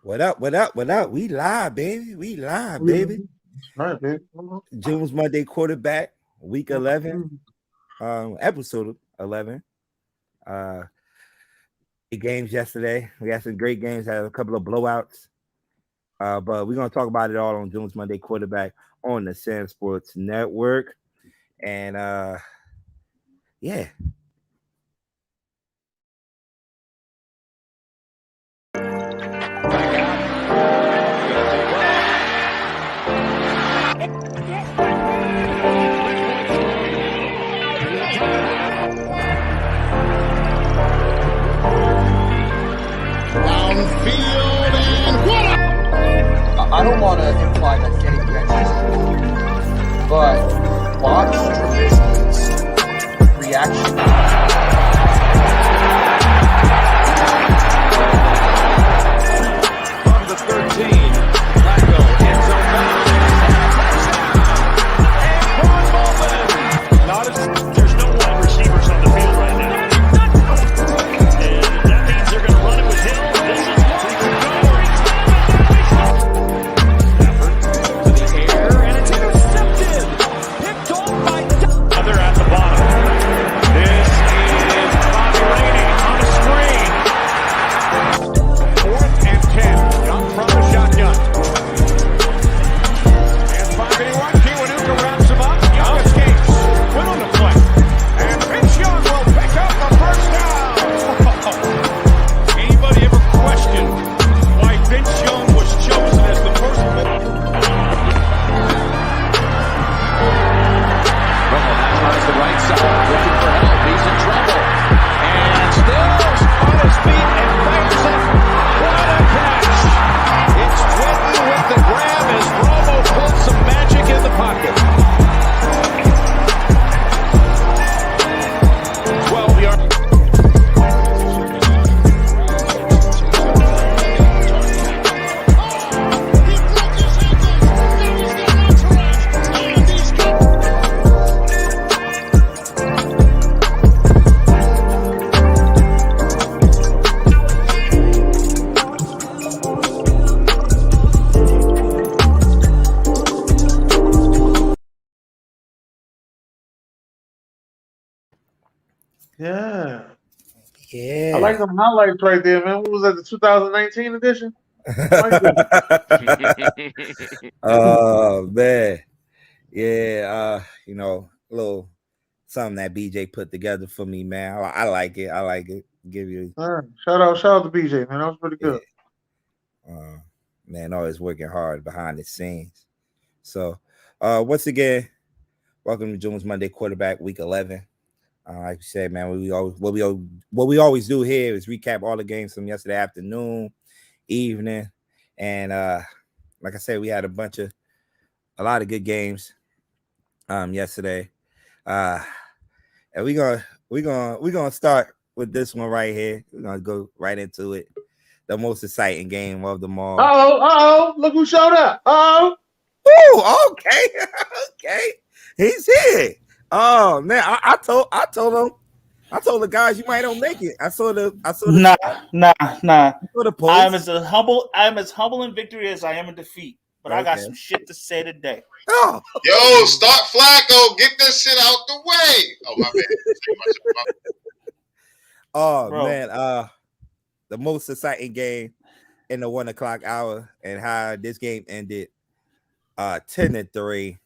What up? What up? What up? We live, baby. We live, baby. That's right, baby. June's Monday quarterback, week 11, episode 11. Uh, Great games yesterday. We had some great games, had a couple of blowouts. But we're gonna talk about it all on June's Monday quarterback on the SamzSportz network. And yeah. Downfield and what I don't want to imply that getting benched, but watch Trubisky's reaction. From the 13, Flacco, end zone bound. And Ron Bowman. There's no wide receivers on the field right now. And that means they're going to run it with Hill. This is what we could go. Stafford to the air, and it's intercepted. Picked off by Other at the bottom. This is Bobby Rainey on a screen. 4th and 10. Young from the shotgun. And 5-81. Kiwanuka wraps him up. Young escapes. Went on the play. And Vince Young will pick up the first down. Anybody ever questioned why Vince Young was chosen as the first pick? Romo has the right side, looking for help. He's in trouble. And still on his feet and fires it. What a catch. It's Twitten with the grab as Romo pulled some magic in the pocket. 12 yards. Yeah. Yeah. I like them highlights right there, man. What was that, the 2019 edition? I like that. Oh man. Yeah, a little something that BJ put together for me, man. I like it. I like it. Give you Shout out to BJ, man. That was pretty yeah. good. Man, always working hard behind the scenes. So once again, welcome to June's Monday quarterback week 11. Like you said, man, what we always do here is recap all the games from yesterday afternoon, evening, and like I said, we had a lot of good games yesterday. And we're gonna start with this one right here. We're gonna go right into it. The most exciting game of them all. Look who showed up. Oh, okay. Okay. He's here. Oh man, I told the guys you might don't make it. I saw the Nah. I saw the post. I'm as humble in victory as I am in defeat. But I got some shit to say today. Oh. Yo, start Flacco. Get that shit out the way. Oh, my bad. Oh, Bro. man. The most exciting game in the 1 o'clock hour, and how this game ended 10-3.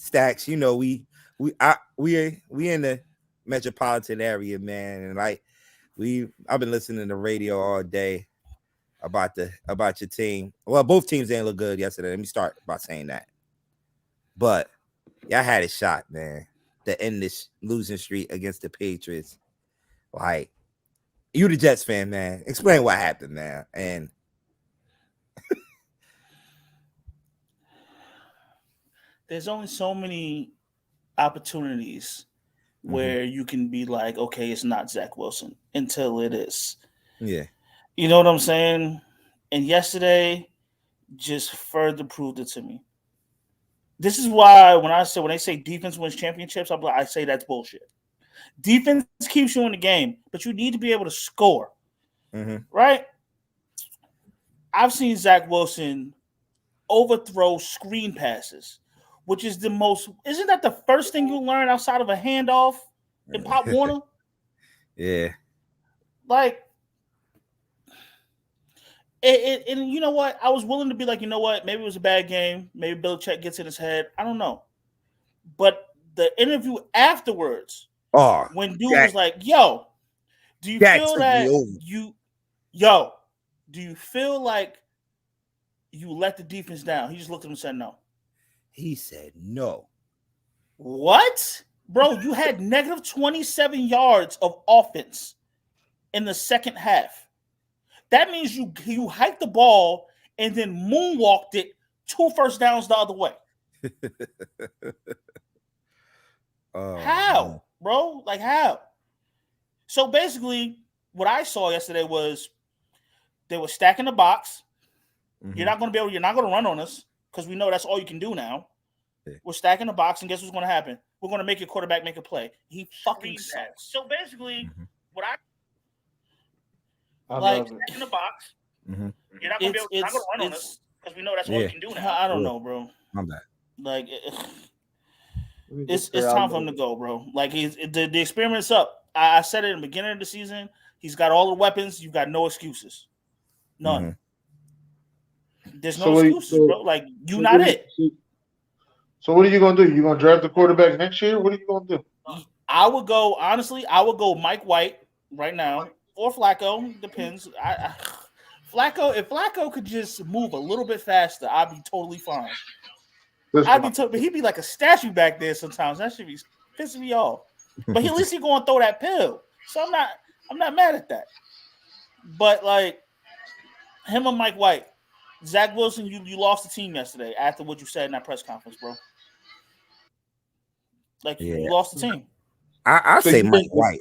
Stacks, we in the metropolitan area, man. And like I've been listening to the radio all day about your team. Well, both teams didn't look good yesterday. Let me start by saying that. But y'all had a shot, man, to end this losing streak against the Patriots. Like, you the Jets fan, man. Explain what happened, man. And there's only so many opportunities where you can be like, okay, it's not Zach Wilson until it is. Yeah. You know what I'm saying? And yesterday just further proved it to me. This is why when they say defense wins championships, I say that's bullshit. Defense keeps you in the game, but you need to be able to score. Right? I've seen Zach Wilson overthrow screen passes, which is the most. Isn't that the first thing you learn outside of a handoff in Pop Warner? Yeah. Like, and you know what? I was willing to be like, you know what? Maybe it was a bad game. Maybe Belichick gets in his head. I don't know. But the interview afterwards, when dude was like, "Yo, do you feel that do you feel like you let the defense down?" He just looked at him and said, "No." He said no. What? Bro, you had negative 27 yards of offense in the second half. That means you hiked the ball and then moonwalked it 2 first downs the other way. How, bro? Like how? So basically, what I saw yesterday was they were stacking the box. Mm-hmm. You're not going to run on us because we know that's all you can do now. Yeah. We're stacking the box, and guess what's going to happen? We're going to make your quarterback make a play. He fucking sucks. So basically, what I like stacking the box. Mm-hmm. You're not going to run on us because we know that's all you can do now. I don't know, bro. I'm back. Like it's time for him to go, bro. Like the experiment's up. I said it in the beginning of the season. He's got all the weapons. You've got no excuses. None. Mm-hmm. There's no excuses, bro. Like you not it. So what are you gonna do? You gonna draft the quarterback next year? What are you gonna do? I would go Mike White right now or Flacco. Depends. Flacco, if Flacco could just move a little bit faster, I'd be totally fine. But he'd be like a statue back there sometimes. That should be pissing me off. But at least he's gonna throw that pill. So I'm not mad at that. But like him and Mike White, Zach Wilson, you lost the team yesterday after what you said in that press conference, bro. Like you lost the team. I say Mike White.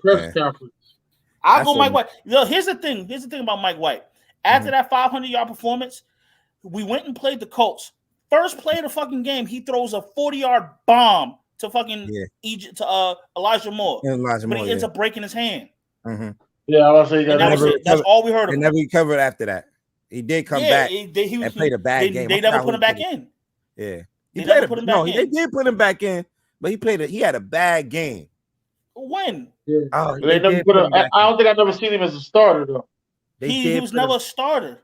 I'll go Mike White. Here's the thing about Mike White. After that 500-yard performance, we went and played the Colts. First play of the fucking game, he throws a 40-yard bomb to fucking Egypt to Elijah Moore. But he ends up breaking his hand. Mm-hmm. Yeah, I was saying that's all we heard of. He never recovered after that. He did come back and played a bad game. They never put him back in. Yeah, they did put him back in, but he had a bad game. When? Yeah. Oh, they never put him. I don't think I've never seen him as a starter though. He was never a starter.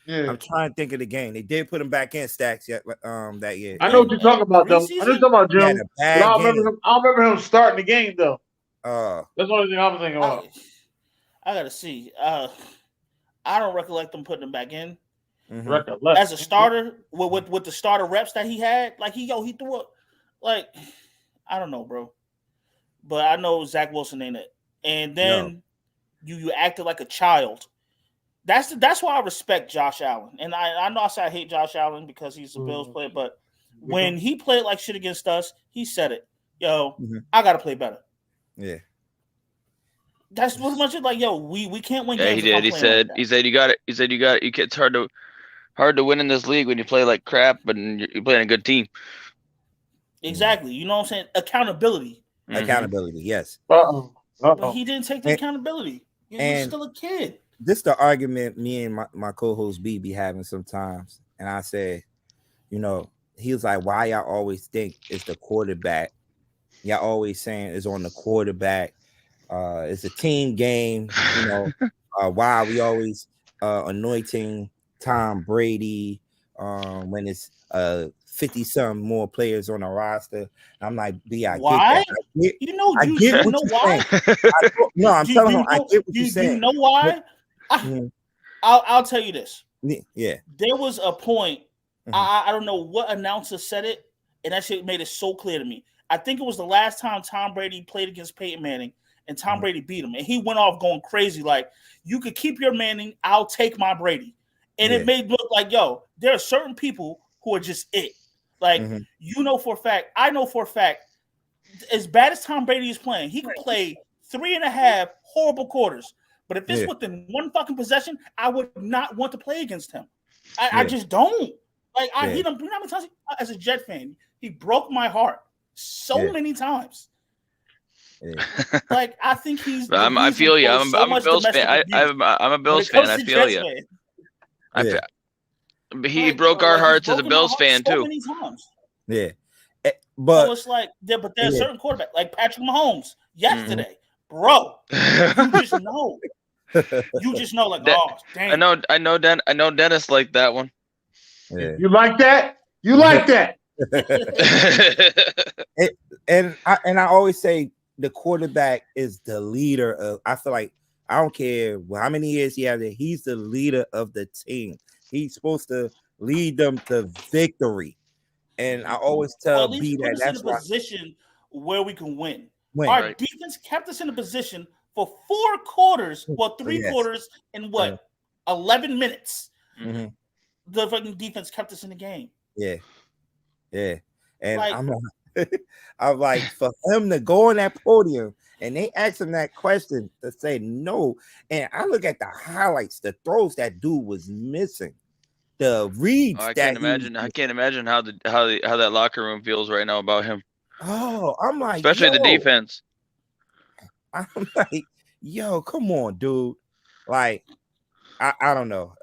Yeah. I'm trying to think of the game. They did put him back in Stacks that year. I know what you're talking about, though. I know you're talking about Jim. I don't remember him starting the game though. That's the only thing I'm thinking about. I gotta see. I don't recollect them putting him back in. Mm-hmm. As a starter with the starter reps that he had. Like he threw it. Like I don't know, bro. But I know Zach Wilson ain't it. And then you acted like a child. That's why I respect Josh Allen. And I know I say I hate Josh Allen because he's a Bills player, but when he played like shit against us, he said it. Yo, I gotta play better. Yeah. That's pretty much it. Like, yo, we can't win games. Yeah, he did. He said you got it. He said you got it. It's hard to win in this league when you play like crap, but you're playing a good team. Exactly. You know what I'm saying? Accountability. Mm-hmm. Accountability, yes. But he didn't take the accountability. He was still a kid. This the argument me and my co-host B be having sometimes. And I said, he was like, why y'all always think it's the quarterback? Y'all always saying it's on the quarterback. It's a team game. Why we always anointing Tom Brady when it's 50-some more players on the roster. I'm like, B, I why? Get that. I get what you're saying. No, I'm telling you, I get what you're saying. You know why? I'll tell you this. Yeah. There was a point, I don't know what announcer said it, and that shit made it so clear to me. I think it was the last time Tom Brady played against Peyton Manning, and Tom Brady beat him. And he went off going crazy like, you could keep your Manning, I'll take my Brady. And it made look like, yo, there are certain people who are just it. Like, for a fact, I know for a fact, as bad as Tom Brady is playing, he can play 3.5 horrible quarters. But if it's within one fucking possession, I would not want to play against him. I just don't. Like, you know how many times as a Jet fan, he broke my heart so many times. Yeah. Like, I think he's. I feel you. I'm a Bills fan. I'm a Bills fan. I feel you. He Like, broke bro, our like, he's hearts as a broken my Bills heart fan so too. many times. Yeah. So But it's like, but there's Yeah. certain quarterback like Patrick Mahomes yesterday, bro. You just know. You just know, like, That- oh, damn. I know Dennis liked that one. yeah. You like that? You like that? and I always say the quarterback is the leader of. I feel like I don't care how many years he has there. He's the leader of the team. He's supposed to lead them to victory. And I always Well, tell at least B put that us in a that's why position where we can win. win. Our Right. defense kept us in a position for 4 quarters, well, 3 Yes. quarters in what, 11 minutes. Mhm. The fucking defense kept us in the game. Yeah. And Like- I'm like, for him to go on that podium and they ask him that question to say no. And I look at the highlights, the throws that dude was missing, the reads. I can't imagine how that locker room feels right now about him, I'm like, especially the defense. I'm like, yo, come on, dude. Like, I don't know.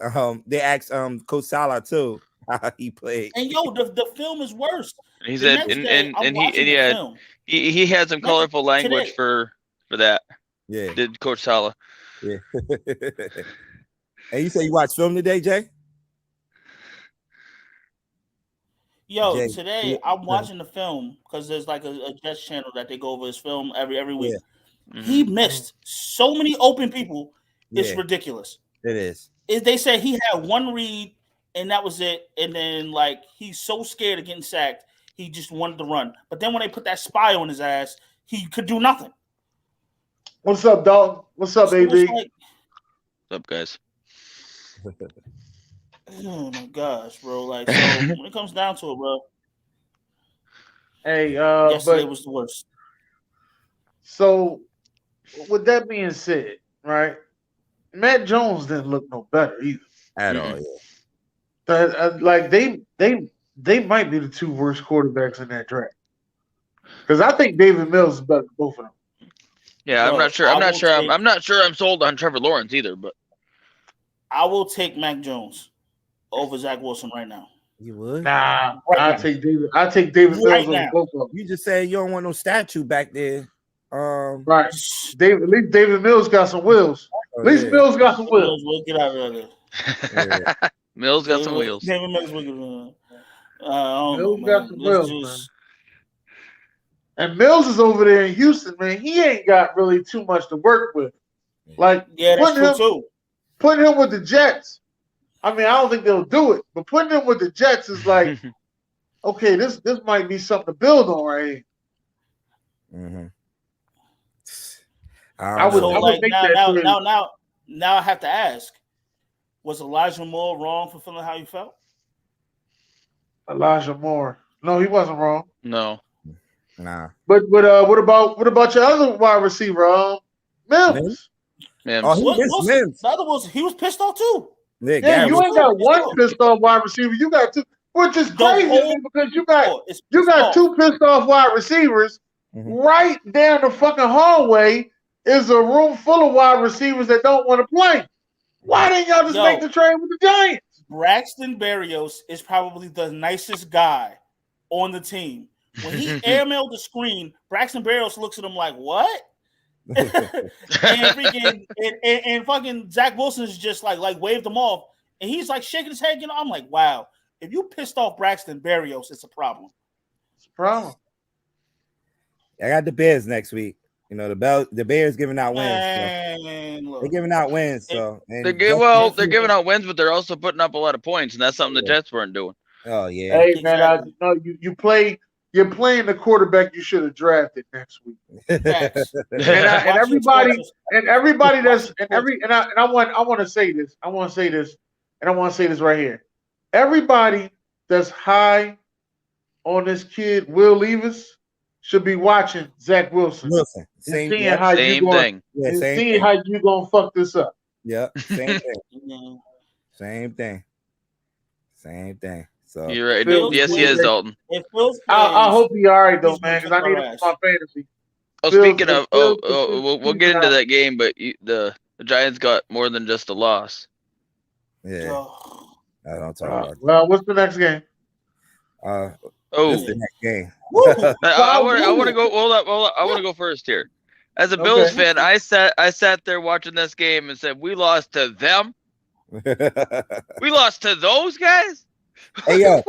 They asked Coach Salah too how he played. And yo, the film is worse. He The said, next and day, I'm and watching the film. he had some colorful language today. for that. Yeah. Did Coach Salah? Yeah. And you say you watched film today, Jay? Yo, Jay, today yeah. I'm watching the film because there's like a Jets channel that they go over his film every week. Mhm. He missed so many open people. It's Yeah. ridiculous. It is. They said he had one read and that was it. And then like he's so scared of getting sacked, he just wanted to run. But then when they put that spy on his ass, he could do nothing. What's up, Dalton? What's up, So it's baby? like, What's up, guys? oh my gosh, bro! Like, so when it comes down to it, bro, Hey, yesterday but was the worst. so with that being said, right? Matt Jones didn't look no better either. At Mhm. all, yeah. Like they might be the 2 worst quarterbacks in that draft. Because I think David Mills is better than both of them. Yeah, I'm Bro, not sure. I I'm not will sure. take- I'm not sure. I'm sold on Trevor Lawrence either. But I will take Mac Jones over Zach Wilson right now. You would? Nah, Right I now. take David Right Mills over now. both of them. You just said you don't want no statue back there. Right. At least David Mills got some wheels. At least yeah. Mills got some wheels. We'll get out of there. Mills got some wheels. David Mills will get I don't Mills know, got man. some Let's wheels, just- And Mills is over there in Houston, man. He ain't got really too much to work with. Like Yeah, that's putting true him, too. putting him with the Jets. I mean, I don't think they'll do it, but putting him with the Jets is like, okay, this might be something to build on right here. Mm-hmm. I would- So I like make now, that now, trade. now I have to ask: was Elijah Moore wrong for feeling how you felt? Elijah Moore. No, he wasn't wrong. No. Nah. But what about your other wide receiver, Mims? Mims? Man, Oh, he What- missed Wilson- Mims. The other was he was pissed off too. Yeah, Yeah, Gary you was- ain't got one Sure. pissed off wide receiver. You got 2, which is The crazy whole- man, because you got It's you pissed got off. 2 pissed off wide receivers. Mhm. Right down the fucking hallway is a room full of wide receivers that don't want to play. Why didn't y'all just Yo. make the trade with the Giants? Braxton Berrios is probably the nicest guy on the team. When he airmailed the screen, Braxton Berrios looks at him like, "What?" and fucking Zach Wilson's just like waved him off, and he's like shaking his head. I'm like, "Wow, if you pissed off Braxton Berrios, it's a problem." It's a problem. I got the Bears next week. You know, the Bears giving out wins. Man, So. look, They're giving out wins. So and they're giving out wins, but they're also putting up a lot of points, and that's something the Jets weren't doing. Oh yeah. Hey man, Exactly. no, you're playing the quarterback you should have drafted next week. facts. And Watch everybody your sports. and everybody that's and every and I want to say this. I want to say this, and I want to say this right here. Everybody that's high on this kid, Will Levis, should be watching Zach Wilson. Listen, and same seeing yeah, how you Same going, thing. yeah, and same seeing thing. how you gonna fuck this up. Yeah, same thing. Yeah. Same thing. Same thing. So You're right. Bills Yes, he is, win. Dalton. If Bills I hope he all right though, he's man, gonna because I need kick him our for my fantasy. Oh, Bills- speaking of, Bills- we'll get into that game, but the Giants got more than just a loss. yeah. Oh, I don't talk about. Well, what's the next game? This Oh, is the next game. I want to go. Hold up. I want to go first here. As a Bills fan, I sat there watching this game and said, "We lost to them. We lost to those guys." Hey yo,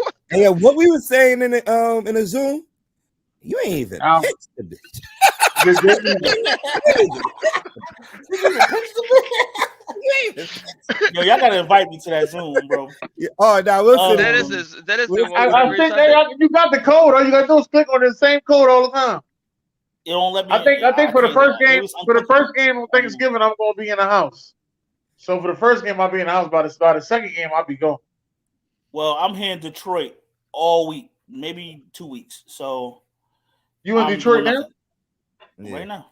what we were saying in the Zoom, you ain't even pitched the bitch. Yo, y'all gotta invite me to that Zoom, bro. Oh, now listen. That is. I think you got the code. All you gotta do is click on the same code all the time. It don't let me. I think for the first game on Thanksgiving, I'm gonna be in the house. So for the first game, I'll be in the house. By the second game, I'll be gone. Well, I'm here in Detroit all week, maybe 2 weeks. So you in Detroit now? Right now.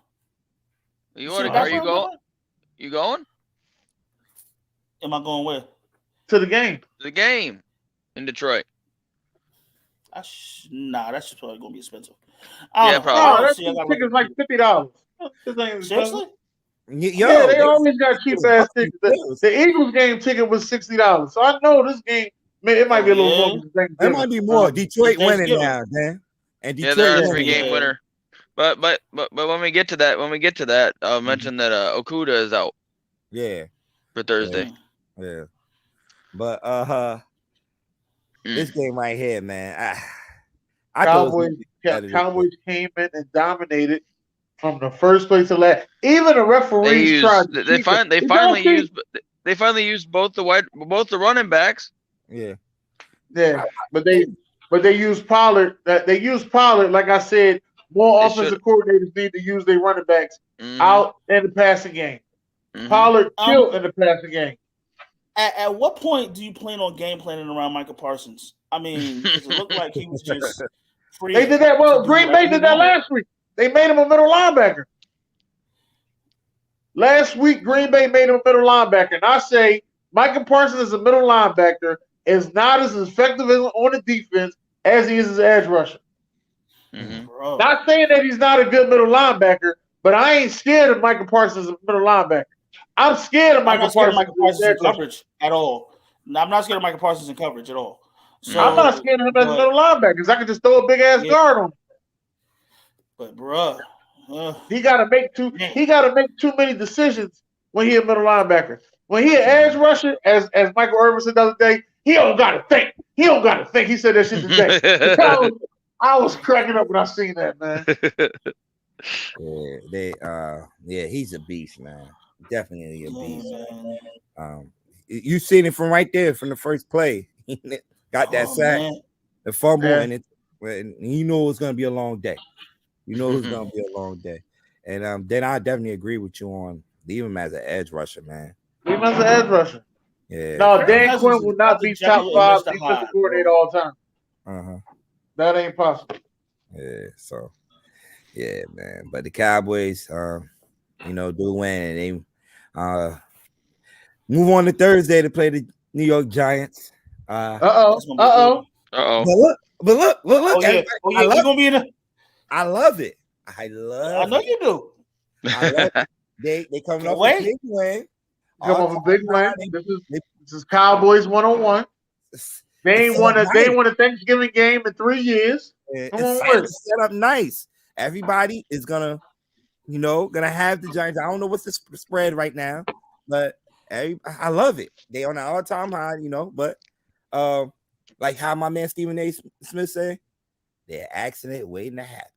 Are you going? You going? Am I going where? To the game. The game in Detroit. Nah, that's just probably gonna be expensive. Probably. That ticket's like $50. Seriously? Yeah, they always got cheap ass tickets. The Eagles game ticket was $60, so I know this game. It might be a little more. It might be more. Detroit winning now, man. And Detroit they're a 3-game winner. But when we get to that, I'll mention that Okuda is out. Yeah. For Thursday. Yeah. But this game right here, man. Cowboys came in and dominated from the first place to last. Even the referees tried. They finally used both the running backs. Yeah. Yeah, but they used Pollard. They used Pollard, like I said. More offensive coordinators need to use their running backs out in the passing game. Pollard killed in the passing game. At what point do you plan on game planning around Micah Parsons? I mean, does it look like he was just free? They did that. Well, Green Bay did that last week. They made him a middle linebacker. Last week, Green Bay made him a middle linebacker. And I say Micah Parsons as a middle linebacker is not as effective on the defense as he is as an edge rusher. Mm-hmm. Not saying that he's not a good middle linebacker, but I ain't scared of Micah Parsons as a middle linebacker. I'm scared of Micah Parsons in coverage at all. No, I'm not scared of Micah Parsons in coverage at all. So, I'm not scared of him as a middle linebacker because I can just throw a big ass guard on him. But bruh, he gotta make too many decisions when he a middle linebacker. When he an edge rusher, as Michael Irvin said the other day, he don't gotta think. He don't gotta think. He said that shit today. I was cracking up when I seen that, man. He's a beast, man. Definitely a beast. You seen it from right there, from the first play. Got that sack, the fumble, and you know it's gonna be a long day. You know it's gonna be a long day. And then I definitely agree with you on leave him as an edge rusher, man. Leave him as an edge rusher. Yeah. No, Dan Quinn will not be top 5 defensive coordinator all time. That ain't possible. Yeah, so man. But the Cowboys, do win, and they move on to Thursday to play the New York Giants. But look. Oh, yeah. You gonna be in I love it. I know you do. I love it. They coming off a big win. This is Cowboys 101. They ain't won a Thanksgiving game in 3 years. It's set up nice. Everybody is gonna have the Giants. I don't know what's the spread right now, but I love it. They on an all-time high, but like how my man Stephen A. Smith said, they're accident waiting to happen.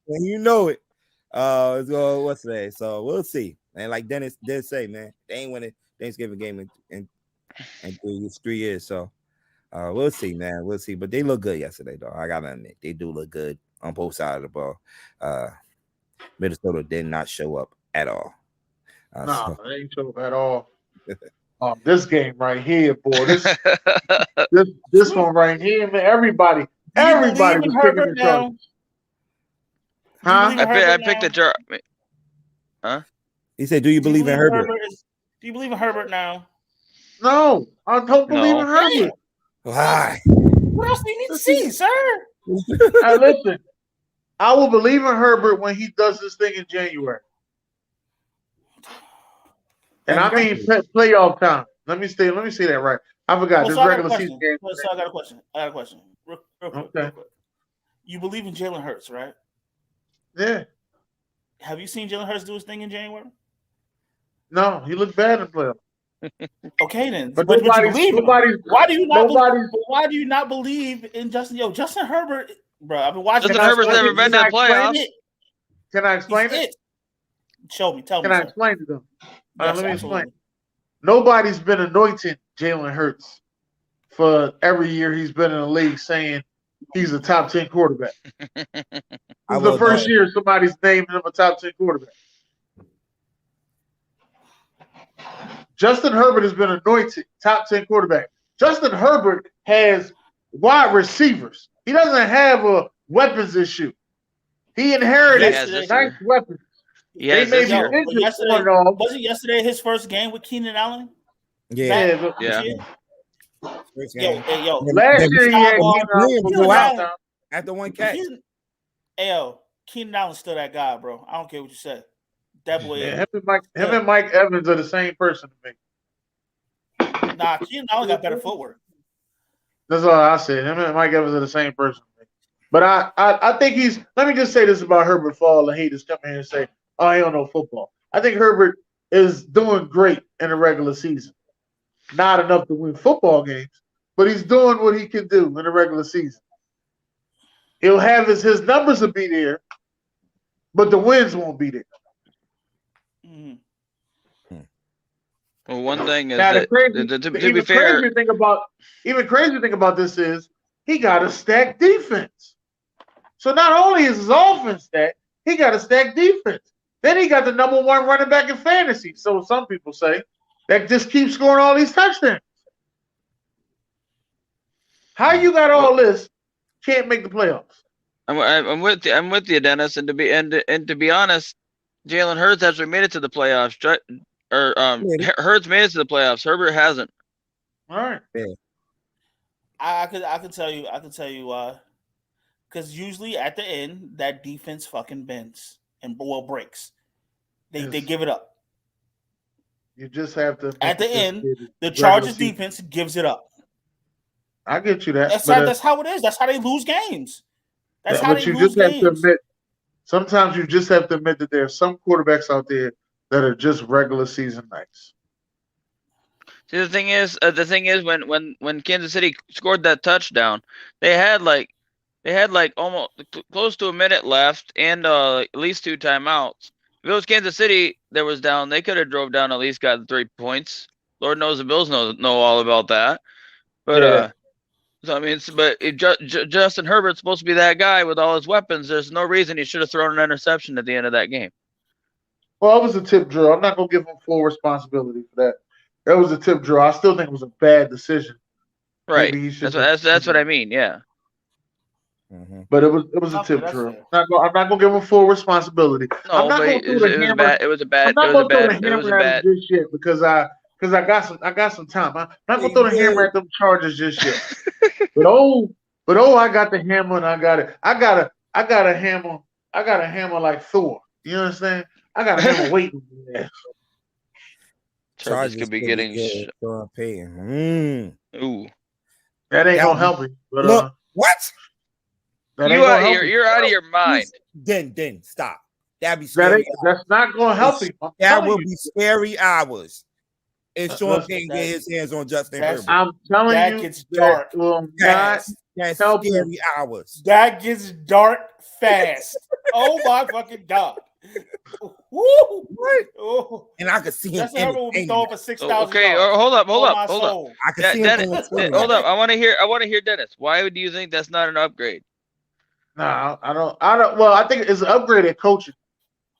And you know it. What's today? So we'll see. And like Dennis did say, man, they ain't winning Thanksgiving game in 3 years. So we'll see, man. We'll see. But they look good yesterday, though. I gotta admit, they do look good on both sides of the ball. Minnesota did not show up at all. They ain't show up at all. This game right here, boy. This one right here, man. Everybody was picking the trouble. I picked the jar. Huh? He said, "Do you believe in Herbert?" Do you believe in Herbert now? No, I don't believe in Herbert. Why? What else do you need to see, sir? Listen, I will believe in Herbert when he does this thing in January. And I mean playoff time. Let me say that right. I forgot this regular season game. So I got a question. Real quick. You believe in Jalen Hurts, right? Yeah. Have you seen Jalen Hurts do his thing in January? No, he looked bad in the playoffs. Okay, then. But you believe him. Why do you not believe in Justin? Yo, Justin Herbert, bro. I've been watching. Justin Herbert's never been to the playoffs. Can I explain it? Show me. Tell me. Can I explain it to them? Yes, let me explain. Nobody's been anointing Jalen Hurts for every year he's been in the league saying he's a top 10 quarterback. This is the first year somebody's named him a top 10 quarterback. Justin Herbert has been anointed top 10 quarterback. Justin Herbert has wide receivers. He doesn't have a weapons issue. He inherited nice weapons. Yes, wasn't yesterday his first game with Keenan Allen? Yeah. First game. Yo. Last year he had after one catch. Keenan Allen's still that guy, bro. I don't care what you say. That boy. Yeah, him and Mike Evans are the same person to me. Nah, Keenan Allen got better footwork. That's all I said. Him and Mike Evans are the same person to me. But I think he's. Let me just say this about Herbert for all the haters come here and say, "Oh, he don't know football." I think Herbert is doing great in the regular season. Not enough to win football games, but he's doing what he can do in the regular season. He'll have his numbers will be there, but the wins won't be there. Well, one thing is now, that to be fair, crazy thing about this is he got a stacked defense. So not only is his offense stacked, he got a stacked defense. Then he got the number one running back in fantasy. So some people say that just keeps scoring all these touchdowns. How you got all this? Can't make the playoffs. I'm with you, Dennis. And to be honest, Jalen Hurts actually made it to the playoffs. Hurts made it to the playoffs. Herbert hasn't. All right. Yeah. I can tell you why. Because usually at the end, that defense fucking bends and breaks. They give it up. You just have to. At the end, the Chargers defense gives it up. I get you that. That's how it is. That's how they lose games. That's how they lose games. To admit, sometimes you just have to admit that there are some quarterbacks out there that are just regular season nice. See, the thing is, when Kansas City scored that touchdown, they had almost close to a minute left and at least 2 timeouts. If it was Kansas City that was down, they could have drove down, at least got 3 points. Lord knows the Bills know all about that. But Justin Herbert's supposed to be that guy with all his weapons. There's no reason he should have thrown an interception at the end of that game. Well, it was a tip drill. I'm not gonna give him full responsibility for that. That was a tip drill. I still think it was a bad decision. Right. That's what I mean. Yeah. Mm-hmm. But it was a tip drill. I'm not gonna give him full responsibility. No, but it was a bad. Just yet because I got some time. I'm not gonna throw the hammer at them Chargers just yet. but I got the hammer and I got it. I got a hammer. I got a hammer like Thor. You understand? I got a hammer waiting. Chargers could be getting Ooh. That ain't gonna help me. But look, what? You're out of your mind. Then stop. That'd be scary. That's not gonna help me. That will be scary hours. If Sean Payton get his hands on Justin Herbert. I'm telling you, gets dark. That's scary hours. That gets dark fast. Oh my fucking God. Woo! Oh. And I could see him. Justin Herbert will be throwing for 6,000. Okay, hold up. I can see him. Hold up. I want to hear Dennis. Why do you think that's not an upgrade? No, I don't. Well, I think it's an upgrade at coaching,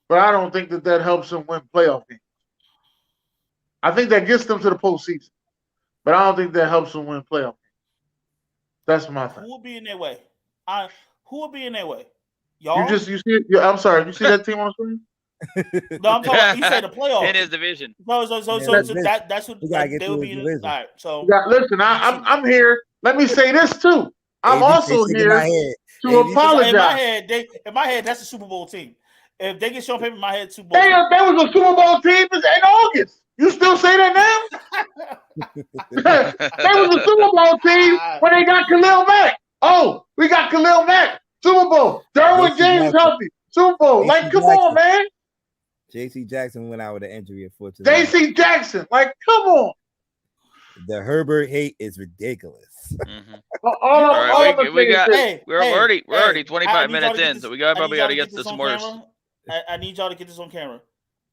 but I don't think that helps them win playoff games. I think that gets them to the postseason, but I don't think that helps them win playoff games. That's my thing. Who will be in their way? Who will be in their way? Y'all? You see? I'm sorry. You see that team on screen? No, I'm talking about, you said the playoffs. In his division. So that's what they'll be in. All right, so listen, I'm here. Let me say this too. I'm also here to apologize. In my head, that's a Super Bowl team. If they get Sean Payton in my head, Super Bowl. They was a Super Bowl team in August. You still say that now? was a Super Bowl team when they got Khalil Mack. Oh, we got Khalil Mack. Super Bowl. Derwin James healthy. Super Bowl. Like, come on, man. J.C. Jackson went out with an injury, unfortunately. J.C. Jackson. Like, come on. The Herbert hate is ridiculous. Mm-hmm. All right, we're already 25 minutes in, so we probably got to get to some more. I need y'all to get this on camera.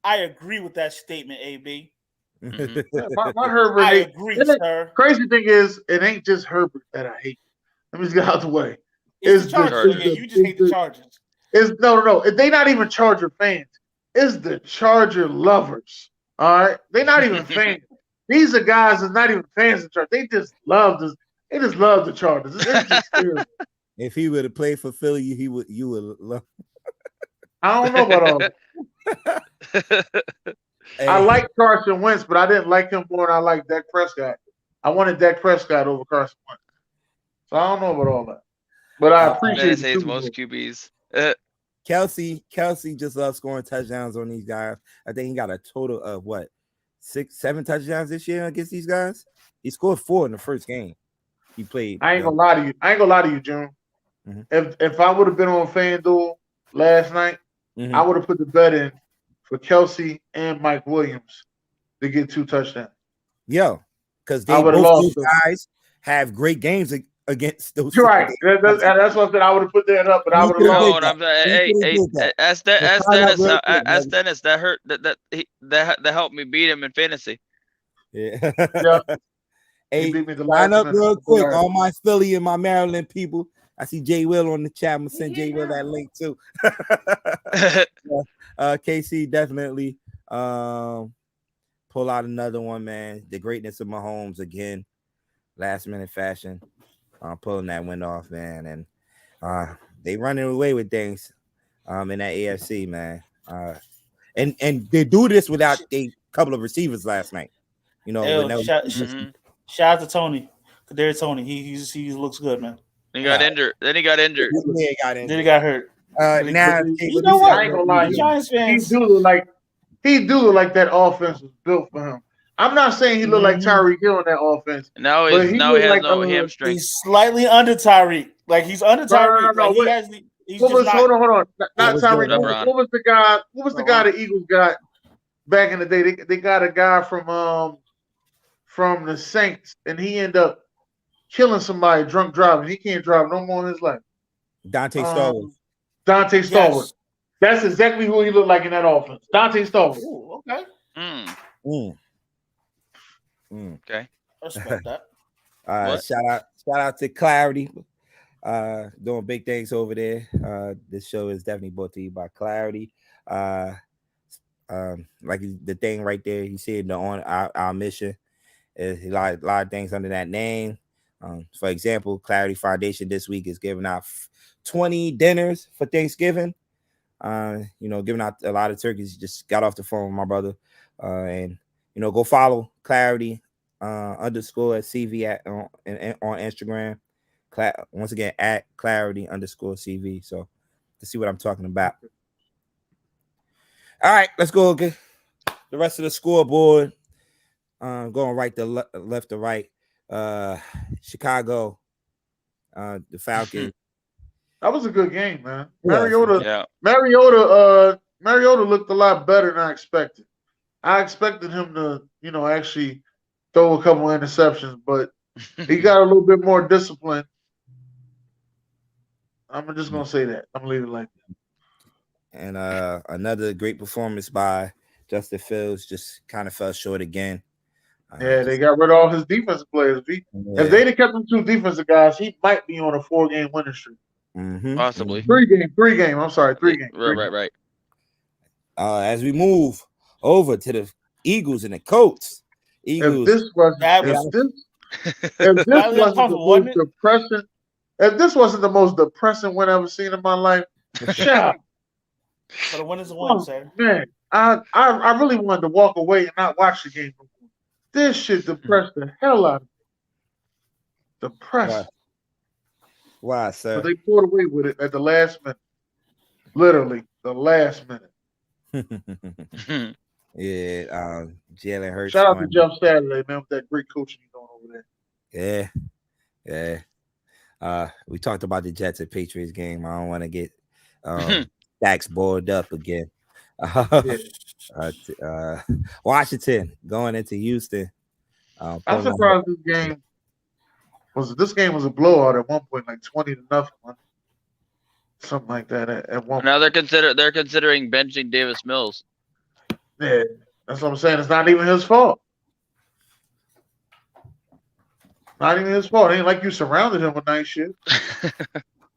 I agree with that statement, AB. Mm-hmm. my Herbert I hate. agree, sir. Crazy thing is, it ain't just Herbert that I hate. Let me just get out the way. It's the Chargers. You just hate the Chargers. No. They not even Charger fans. It's the Charger lovers. All right, they not even fans. These are guys that's not even fans of Chargers. They just love this. They just love the Chargers. It's just terrible. If he would have played for Philly, you would love. I don't know about all that. Hey. I like Carson Wentz, but I didn't like him more than I like Dak Prescott. I wanted Dak Prescott over Carson Wentz. So I don't know about all that. But I appreciate it. Most QBs. Kelsey just loves scoring touchdowns on these guys. I think he got a total of 6-7 touchdowns this year against these guys. He scored 4 in the first game he played. I ain't gonna lie to you, June. Mm-hmm. If I would have been on FanDuel last night, I would have put the bet in for Kelsey and Mike Williams to get 2 touchdowns. Yo, because they both guys have great games against those. You're right. That's what I said. I would have put that up, but I would have lost. Ask Dennis. That helped me beat him in fantasy. Yeah. Hey, line up real quick. All my Philly and my Maryland people. I see Jay Will on the chat. I'm gonna send Jay Will that link too. KC definitely pull out another one, man. The greatness of Mahomes again, last minute fashion, pulling that win off, man. And they running away with things in that AFC, man. And they do this without a couple of receivers last night. You know, shout out to Tony. Kadarius Tony. He looks good, man. He got injured. Then he got injured. Then he got hurt. Now you know what? I ain't gonna lie. He do look like that offense was built for him. I'm not saying he looked like Tyreek Hill in that offense. Now he has no hamstring. He's slightly under Tyreek. Like he's under Tyreek. No. Hold on. Not Tyreek. What was the guy? What was the guy the Eagles got back in the day? They got a guy from the Saints, and he ended up killing somebody drunk driving. He can't drive no more in his life. Dante Stallworth. Dante Stallworth. Yes. That's exactly who he looked like in that offense. Dante Stallworth. Ooh, okay. Okay. I respect that. Shout out to Clarity. Doing big things over there. This show is definitely brought to you by Clarity. Like the thing right there, you see on our mission. There's a lot of things under that name. For example, Clarity Foundation this week is giving out 20 dinners for Thanksgiving. Giving out a lot of turkeys. Just got off the phone with my brother. And go follow Clarity _CV on Instagram. Once again, at Clarity _CV. So to see what I'm talking about. All right, let's go get the rest of the scoreboard. Going right to left to right. Chicago, the Falcons. That was a good game, man. Yeah. Mariota looked a lot better than I expected. I expected him to, actually throw a couple interceptions, but he got a little bit more discipline. I'm just gonna say that. I'm gonna leave it like that. And another great performance by Justin Fields, just kind of fell short again. Yeah, they got rid of all his defensive players. If they'd have kept them 2 defensive guys, he might be on a 4-game winning streak. Mm-hmm. Possibly. 3 game. I'm sorry, 3 game. Right. As we move over to the Eagles and the Colts. If this wasn't the most depressing win I've ever seen in my life, shout. But a win is a win, sir. Man, I really wanted to walk away and not watch the game. This shit depressed the hell out of me. Depressed. Why, sir? But they pulled away with it at the last minute. Literally, the last minute. Yeah, Jalen Hurts. Shout out to Jeff Saturday, man, with that great coaching he's doing over there. Yeah. We talked about the Jets and Patriots game. I don't want to get stacks boiled up again. Washington going into Houston. I'm surprised this game was a blowout at one point, like 20-0, something like that. At one. Now they're considering benching Davis Mills. Yeah, that's what I'm saying. It's not even his fault. Not even his fault. It ain't like you surrounded him with nice shit.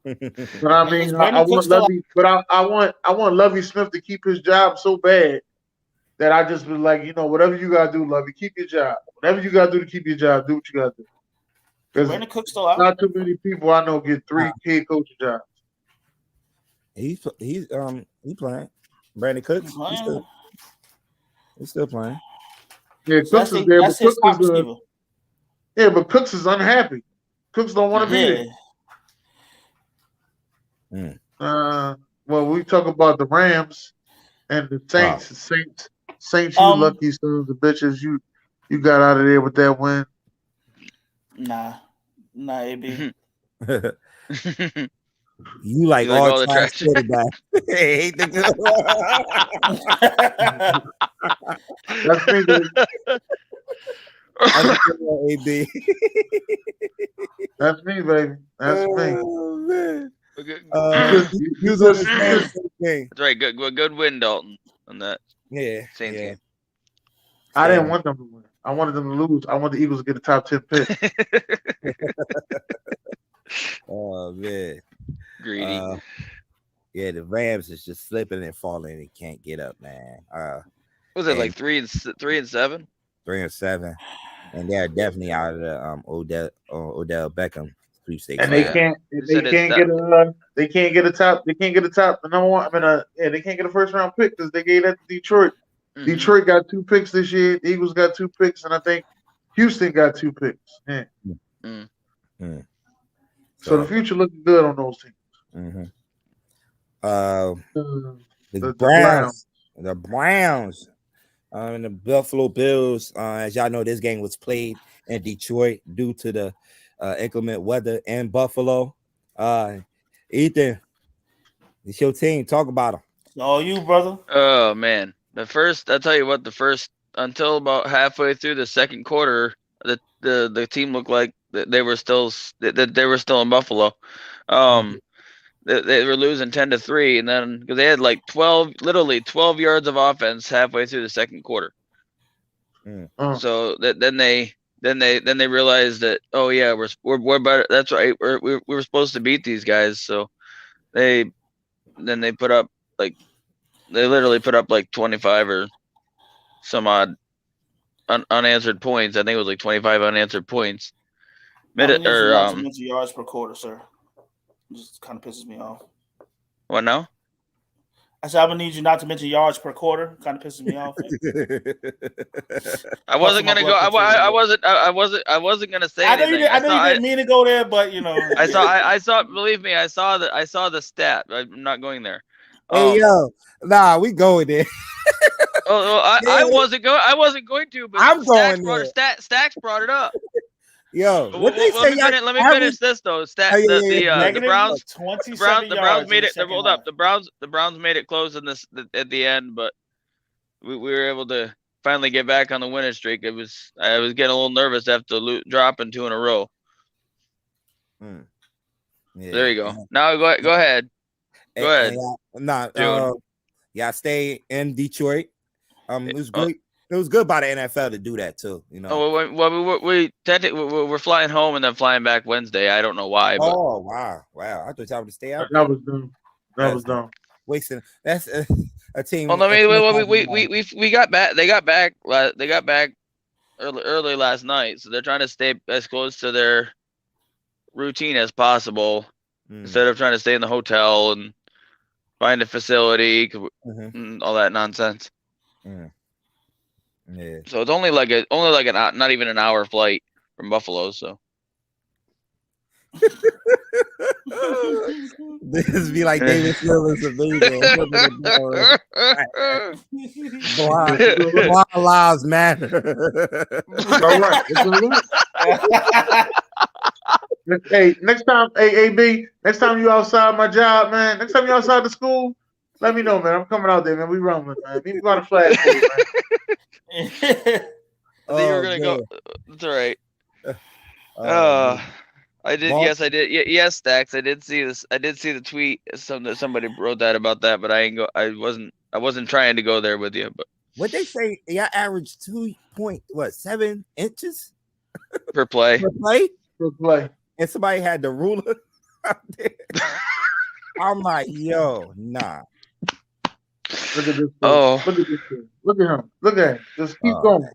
But I mean, I want Lovey, but I want Lovey Smith to keep his job so bad that I just was like, whatever you gotta do, Lovey, keep your job. Whatever you gotta do to keep your job, do what you gotta do. Brandon Cook's still out. Not too many people I know get 3 head coaching jobs. He's playing. Brandon Cooks. He's still playing. Yeah, Cooks is there, but Cooks is but Cooks is unhappy. Cooks don't want to be there. Well, we talk about the Rams and the Saints. The Saints, you lucky sons of bitches. You got out of there with that win. Nah, AB. You like all the trash quarterback. Hate the good. That's me, baby. AB. That's me, baby. That's me. Man. That's right. Good win, Dalton, on that. Yeah. Saints game. I didn't want them to win. I wanted them to lose. I want the Eagles to get a top 10 pick. Oh man. Greedy. Yeah, the Rams is just slipping and falling and can't get up, man. Was it like 3 and 7? 3 and 7, and they're definitely out of the Odell Beckham sweepstakes. And they can't get a top. They can't get a top. The number one. They can't get a first round pick because they gave that to Detroit. Mm-hmm. Detroit got 2 picks this year. The Eagles got 2 picks, and I think Houston got 2 picks. Yeah. So the future looking good on those teams. Mm-hmm. The Browns. The Browns. And the Buffalo Bills. As y'all know, this game was played in Detroit due to the inclement weather in Buffalo. Ethan, it's your team. Talk about them. It's all you, brother. Oh man, I'll tell you what. Until about halfway through the second quarter, the team looked like they were still in Buffalo. They were losing 10-3, and then because they had like 12 yards of offense halfway through the second quarter. So then they realized that, oh yeah, we're better. That's right. We were supposed to beat these guys. So they put up they literally put up like 25 or some odd unanswered points. I think it was like 25 unanswered points. Yards per quarter, sir. It just kind of pisses me off. What now? I said I would need you not to mention yards per quarter. Kind of pisses me off. I wasn't gonna go. I wasn't gonna say anything. I know you didn't mean to go there, but I saw. Believe me, I saw the stat. I'm not going there. Hey yo, nah, we going there. I wasn't going to, but I'm going there. Stacks brought it up. Yo, what they say? Let me finish this though. The Browns. The Browns made it. Hold up. The Browns made it close in this at the end, but we were able to finally get back on the winning streak. I was getting a little nervous after dropping 2 in a row. Yeah. There you go. Now go ahead. Go ahead. Yeah, stay in Detroit. It was great. It was good by the NFL to do that too, we're flying home and then flying back Wednesday. I don't know why. But... Oh wow! I thought y'all would stay out. That was dumb. Wasting. That's a team. Well, we got back. They got back early last night, so they're trying to stay as close to their routine as possible instead of trying to stay in the hotel and find a facility and all that nonsense. Yeah. So it's only like not even an hour flight from Buffalo. So This be like David Silver's amazing. Blind lives matter. All right. Hey, next time, hey, AB, next time you outside my job, man. Next time you outside the school, let me know, man. I'm coming out there, man. We rumbling, man. Meet me by the flag pole, man. I think we're gonna go. That's all right. I did. Mark? Yes, I did. Yes, Stacks. I did see this. I did see the tweet. Somebody wrote that about that, but I wasn't trying to go there with you. But what they say? Y'all average 2.7 inches per play. per play, Good play. and somebody had the ruler out there. I'm like, yo, nah. Look at this. Oh. Look at this. Look at him. Look at him. Just keep going.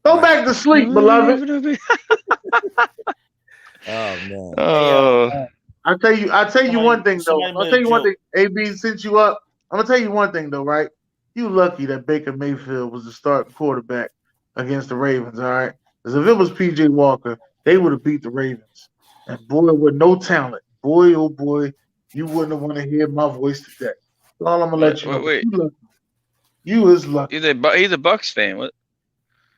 Go back to sleep, beloved. Oh man. Oh. I'll tell you one thing though. somebody I'll tell you made a one thing. AB since you up. I'm gonna tell you one thing though, right? You lucky that Baker Mayfield was the starting quarterback against the Ravens, all right? Because if it was PJ Walker, they would have beat the Ravens. And boy, with no talent, boy, oh boy, you wouldn't want to hear my voice today. That's all I'm gonna let you know. Wait. You lucky. You is lucky. He's a Bucks fan. What?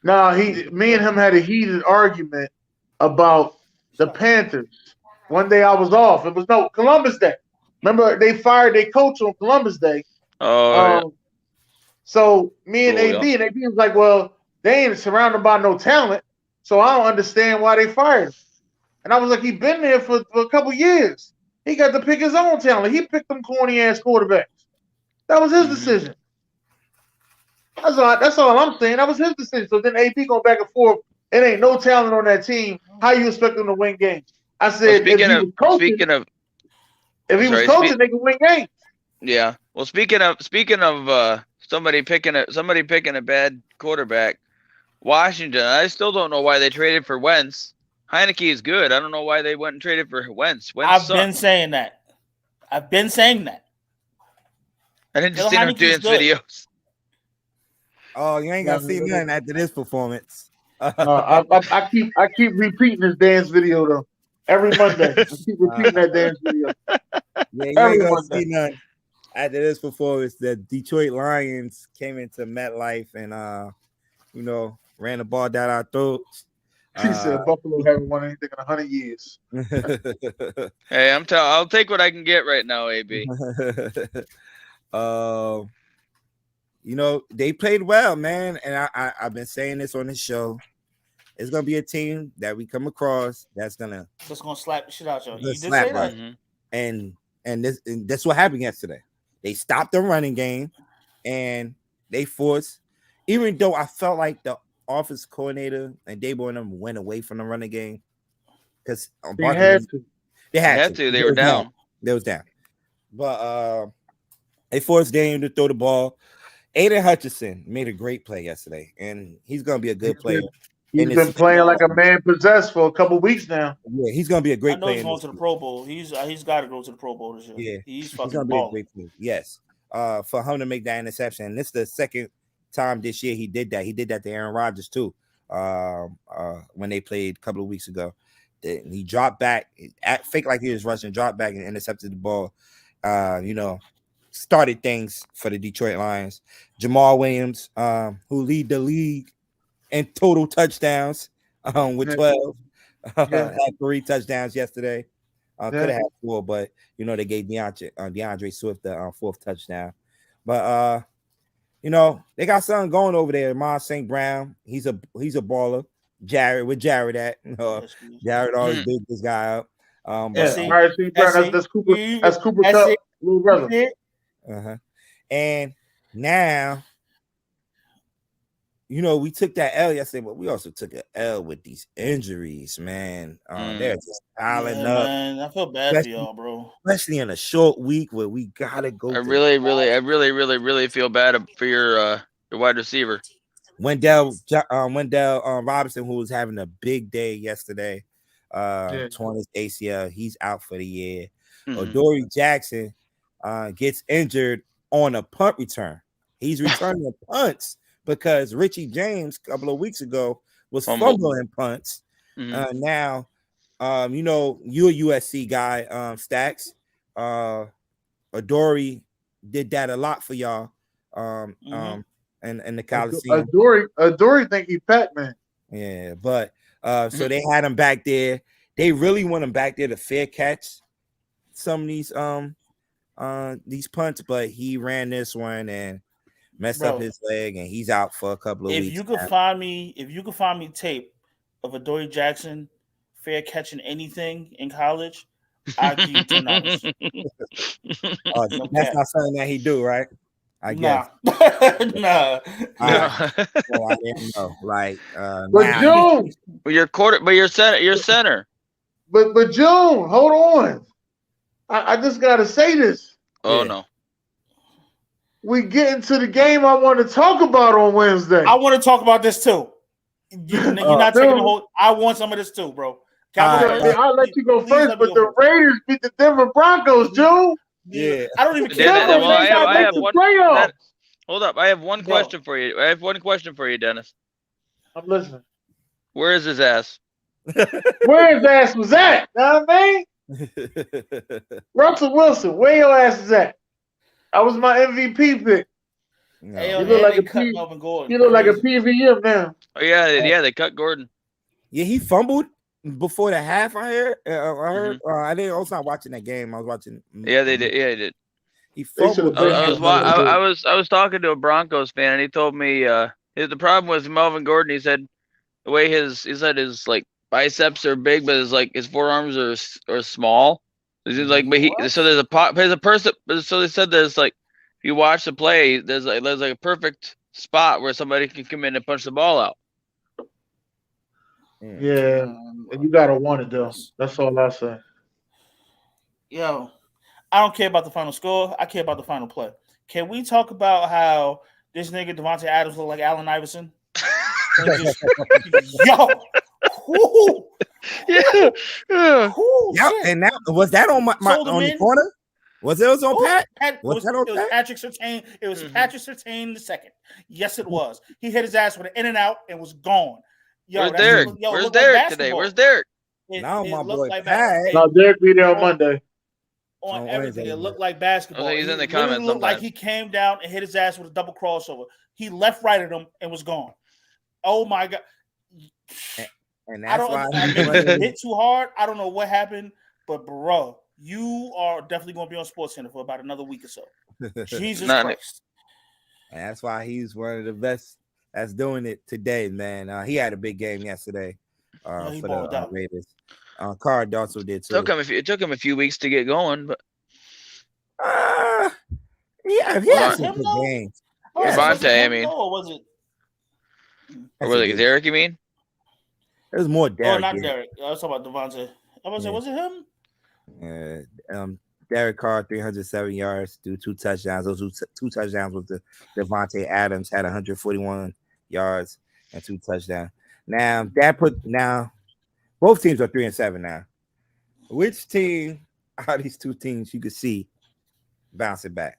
Nah, me and him had a heated argument about the Panthers. One day I was off. It was Columbus Day. Remember they fired their coach on Columbus Day. Oh. So me and Cool, AB, and AB was like, well, they ain't surrounded by no talent, so I don't understand why they fired him. And I was like, he been there for a couple years. He got to pick his own talent. He picked them corny ass quarterbacks. That was his decision. That's all I'm saying. That was his decision. So then AP going back and forth. It ain't no talent on that team. How you expect them to win games? I said, if he was coaching, they could win games. Yeah. Well, speaking of somebody picking a bad quarterback, Washington. I still don't know why they traded for Wentz. Heineke is good. I don't know why they went and traded for Wentz. I've been saying that. I didn't just see him doing videos. Oh, you ain't gonna see nothing after this performance. I keep repeating this dance video though. Every Monday. I keep repeating that dance video. Yeah, you ain't gonna see nothing after this performance. The Detroit Lions came into MetLife and ran the ball down our throats. He said Buffalo haven't won anything in 100 years. Hey, I'll take what I can get right now, AB. They played well, man, and I've been saying this on the show. It's gonna be a team that we come across that's gonna slap the shit out y'all. You did say slap that, and that's what happened yesterday. They stopped the running game, and they forced. Even though I felt like the offense coordinator and Dabo and them went away from the running game because they had to. They were down. They was down, but they forced Daniel to throw the ball. Aiden Hutchinson made a great play yesterday, and he's going to be a good player. He's been playing like a man possessed for a couple weeks now. Yeah, he's going to be a great player. He's going to the Pro Bowl. He's got to go to the Pro Bowl this year. Yeah, he's fucking going to be a great player. Yes, for him to make that interception. And this is the second time this year he did that. He did that to Aaron Rodgers too. When they played a couple of weeks ago, he dropped back, fake like he was rushing, dropped back and intercepted the ball. Started things for the Detroit Lions. Jamal Williams, who lead the league in total touchdowns with 12. Had 3 touchdowns yesterday. Could have had 4, but they gave DeAndre Swift the 4th touchdown. But they got something going over there. Amon St. Brown, he's a baller. Jared at? Jared always beat this guy up. That's Cooper Kupp, little brother. And now, we took that L yesterday, but we also took an L with these injuries, man. They're just piling up. Man, I feel bad for y'all, bro. Especially in a short week where we gotta go. I really feel bad for your wide receiver. Wendell Robinson, who was having a big day yesterday, torn his ACL. He's out for the year. Odori Jackson gets injured on a punt return. He's returning punts because Richie James a couple of weeks ago was fumbling punts. Now You know, you a USC guy, Stacks. Adoree did that a lot for y'all. And the Coliseum. Adoree think he Pac-Man. Yeah, but so they had him back there. They really want him back there to fair catch some of these punts, but he ran this one and messed up his leg, and he's out for a couple of weeks. If you could find me tape of Adoree Jackson fair catching anything in college, I'd give you $10. That's not something that he do, right? I guess. Nah. Well, I didn't know. Like, but June, but you're center. But June, hold on. I just gotta say this. Oh no. We get into the game I want to talk about on Wednesday. I want to talk about this too. You're not taking the whole. I want some of this too, bro. I'll let you go first, but the Raiders beat the Denver Broncos, Joe. Yeah, I don't even care. I have one. Hold up, I have one question for you. Dennis. I'm listening. Where is his ass? Where his ass was at? Know what I mean? Russell Wilson, where your ass is at? I was my MVP pick. No. You look like a PVM now. Oh yeah, they cut Gordon. Yeah, he fumbled before the half. I heard. I didn't. I was not watching that game. I was watching. Yeah, they did. Yeah, they did. He fumbled. I was talking to a Broncos fan, and he told me the problem was Melvin Gordon. He said the way his like biceps are big, but his forearms are small. He's like, but so there's a person. So they said there's like, if you watch the play, there's like a perfect spot where somebody can come in and punch the ball out. Yeah, and you gotta want it though. That's all I say. Yo, I don't care about the final score. I care about the final play. Can we talk about how this nigga Devontae Adams looked like Allen Iverson? Yo, yeah. And that was that on my on the corner. Was it on Pat? Was Patrick Surtain. It was Patrick Surtain the second. Yes, it was. He hit his ass with an in and out and was gone. Yo, where's Derek? Where's Derek today? Where's Derek? Now my boy Pat. No, Derek be there on Monday. On everything, it looked like basketball. He's in the comments. Looked like he came down and hit his ass with a double crossover. He left righted him and was gone. Oh my god! And that's why he hit too hard. I don't know what happened, but bro, you are definitely going to be on SportsCenter for about another week or so. Jesus Christ! And that's why he's one of the best that's doing it today, man. He had a big game yesterday for the Raiders. Card also did too. It took him a few weeks to get going, but he had some good games. Devontae, I mean, or was it? Or was it Derek? You mean? It was more Derek. Oh, not Derek. I was talking about Devontae. I was was it him? Derek Carr, 307 yards, threw 2 touchdowns. Those two touchdowns was the Devontae Adams had 141 yards and 2 touchdowns. Now both teams are 3-7 now. Which team out of these two teams you could see bouncing back?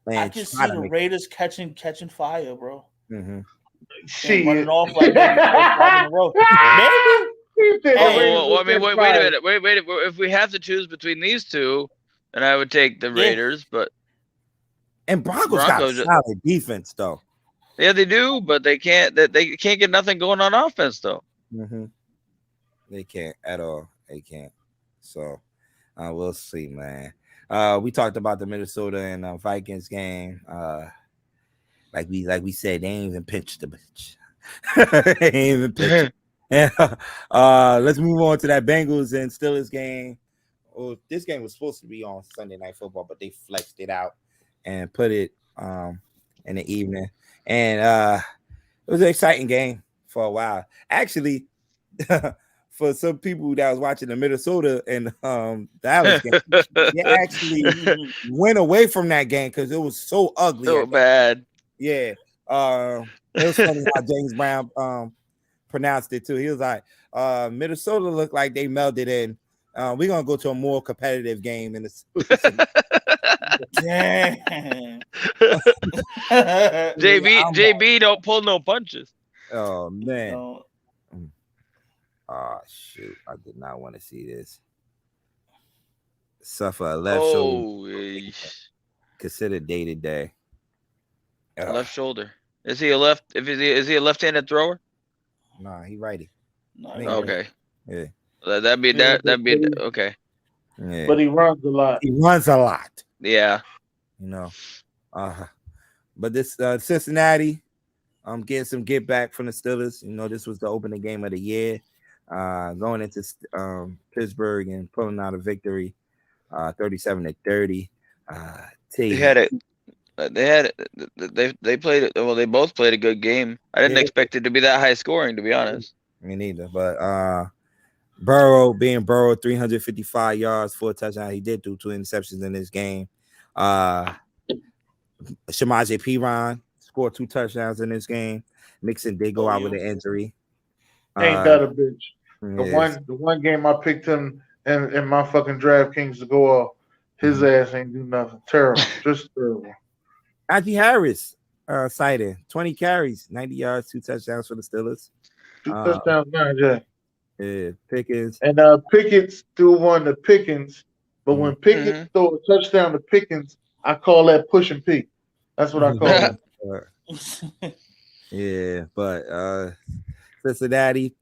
I can see the Raiders catching fire, bro. Mm-hmm. Shit. Running off like that in a row. Maybe. I mean, wait a minute. Wait. If we have to choose between these two, then I would take the Raiders. But Broncos got a solid defense, though. Yeah, they do, but they can't get nothing going on offense, though. Mm-hmm. They can't at all. They can't. So we'll see, man. We talked about the Minnesota and Vikings game. Like we said, they ain't even pitched the bitch. They ain't even pitched. Let's move on to that Bengals and Steelers game. Well, this game was supposed to be on Sunday Night Football, but they flexed it out and put it in the evening. And it was an exciting game for a while. Actually, for some people that was watching the Minnesota and Dallas game, they actually went away from that game because it was so ugly. So bad. Yeah. It was funny how James Brown pronounced it too. He was like, Minnesota looked like they melded in. We're gonna go to a more competitive game in the Damn. JB don't pull no punches. Oh man. Oh shoot! I did not want to see this. Suffer a left shoulder, Oh, considered day to day. left shoulder. Is he a left? Is he a left-handed thrower? Nah, he righty. No, Okay. Yeah. That'd be okay. Yeah. But he runs a lot. He runs a lot. Yeah. You know. But this Cincinnati, getting some get back from the Steelers. You know, this was the opening game of the year. Going into Pittsburgh and pulling out a victory, 37-30. They had it. They played it. Well, they both played a good game. I didn't expect it to be that high scoring, to be honest. Me neither. But Burrow, 355 yards, 4 touchdowns. He did do 2 interceptions in this game. Shamaje Piran scored 2 touchdowns in this game. Mixon did go out with an injury. Ain't that a bitch? Yes. The one game I picked him in my fucking DraftKings to go off, his ass ain't do nothing. Terrible. Just terrible. Najee Harris sighting 20 carries, 90 yards, 2 touchdowns for the Steelers. 2 touchdowns, yeah. Yeah, Pickens. And Pickens threw one to Pickens, but when Pickens threw a touchdown to Pickens, I call that push and P. That's what I call it. Yeah, but Cincinnati